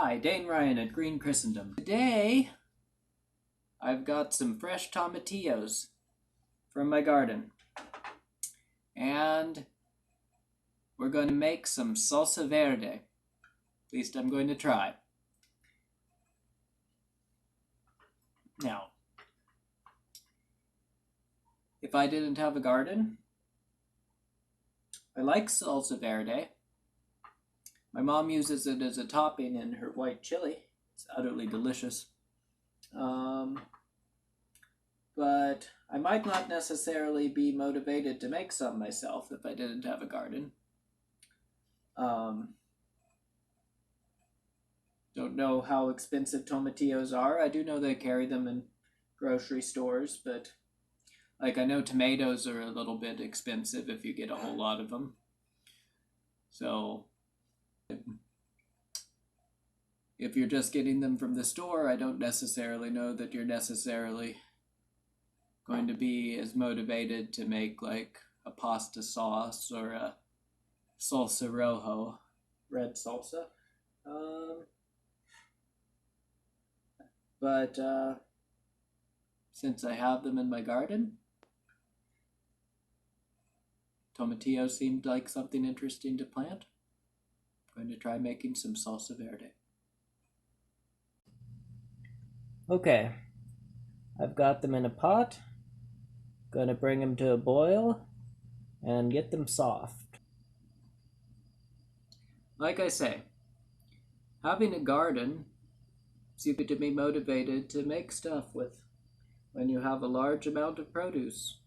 Hi, Dane Ryan at Green Christendom. Today, I've got some fresh tomatillos from my garden. And we're going to make some salsa verde. At least I'm going to try. Now, if I didn't have a garden, I like salsa verde. My mom uses it as a topping in her white chili. It's utterly delicious. But I might not necessarily be motivated to make some myself if I didn't have a garden. Don't know how expensive tomatillos are. I do know they carry them in grocery stores, but I know tomatoes are a little bit expensive if you get a whole lot of them. So if you're just getting them from the store, I don't necessarily know that you're necessarily going to be as motivated to make like a pasta sauce or a salsa rojo, red salsa. But since I have them in my garden, tomatillo seemed like something interesting to plant. I'm going to try making some salsa verde. Okay, I've got them in a pot. Gonna bring them to a boil and get them soft. Like I say, having a garden seems to be motivated to make stuff with when you have a large amount of produce.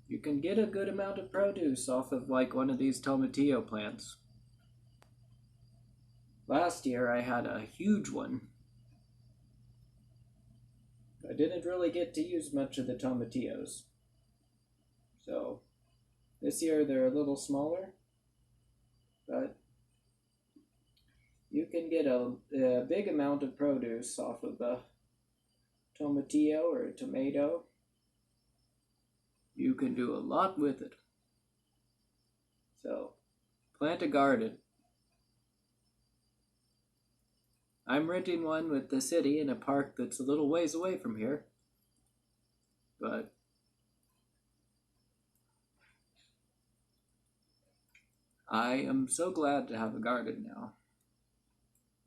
You can get a good amount of produce off of like one of these tomatillo plants. Last year I had a huge one. I didn't really get to use much of the tomatillos. So this year they're a little smaller, but you can get a big amount of produce off of a tomatillo or a tomato. You can do a lot with it. So plant a garden. I'm renting one with the city in a park that's a little ways away from here. But I am so glad to have a garden now.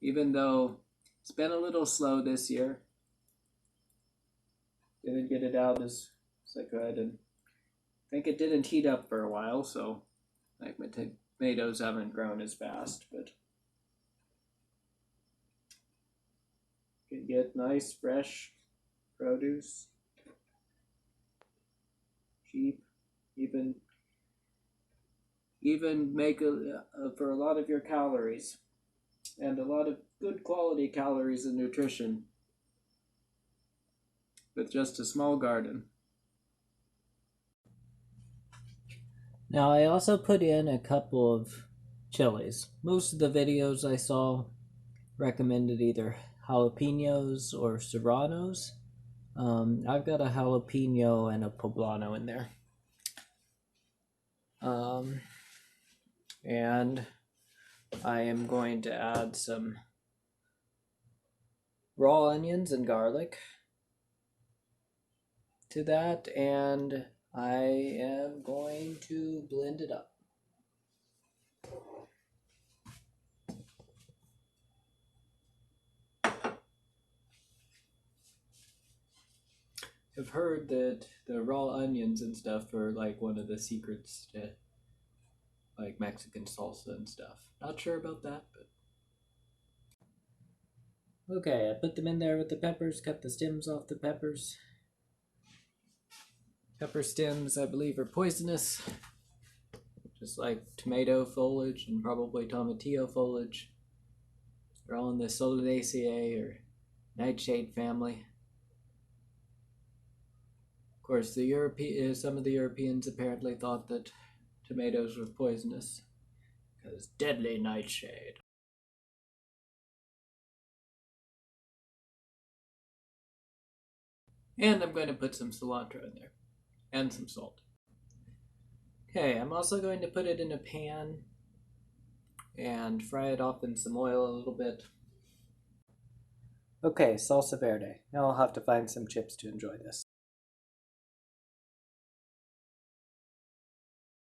Even though it's been a little slow this year. Didn't get it out as I could, and I think it didn't heat up for a while, so like my tomatoes haven't grown as fast, but you can get nice fresh produce, cheap, even make for a lot of your calories, and a lot of good quality calories and nutrition with just a small garden. Now I also put in a couple of chilies. Most of the videos I saw recommended either jalapenos or serranos. I've got a jalapeno and a poblano in there. And I am going to add some raw onions and garlic to that, and I am going to blend it up. I've heard that the raw onions and stuff are like one of the secrets to like Mexican salsa and stuff. Not sure about that, but okay, I put them in there with the peppers, cut the stems off the peppers. Pepper stems, I believe, are poisonous, just like tomato foliage and probably tomatillo foliage. They're all in the Solanaceae or nightshade family. Of course, some of the Europeans apparently thought that tomatoes were poisonous because deadly nightshade. And I'm going to put some cilantro in there and some salt. Okay, I'm also going to put it in a pan and fry it off in some oil a little bit. Okay, salsa verde. Now I'll have to find some chips to enjoy this.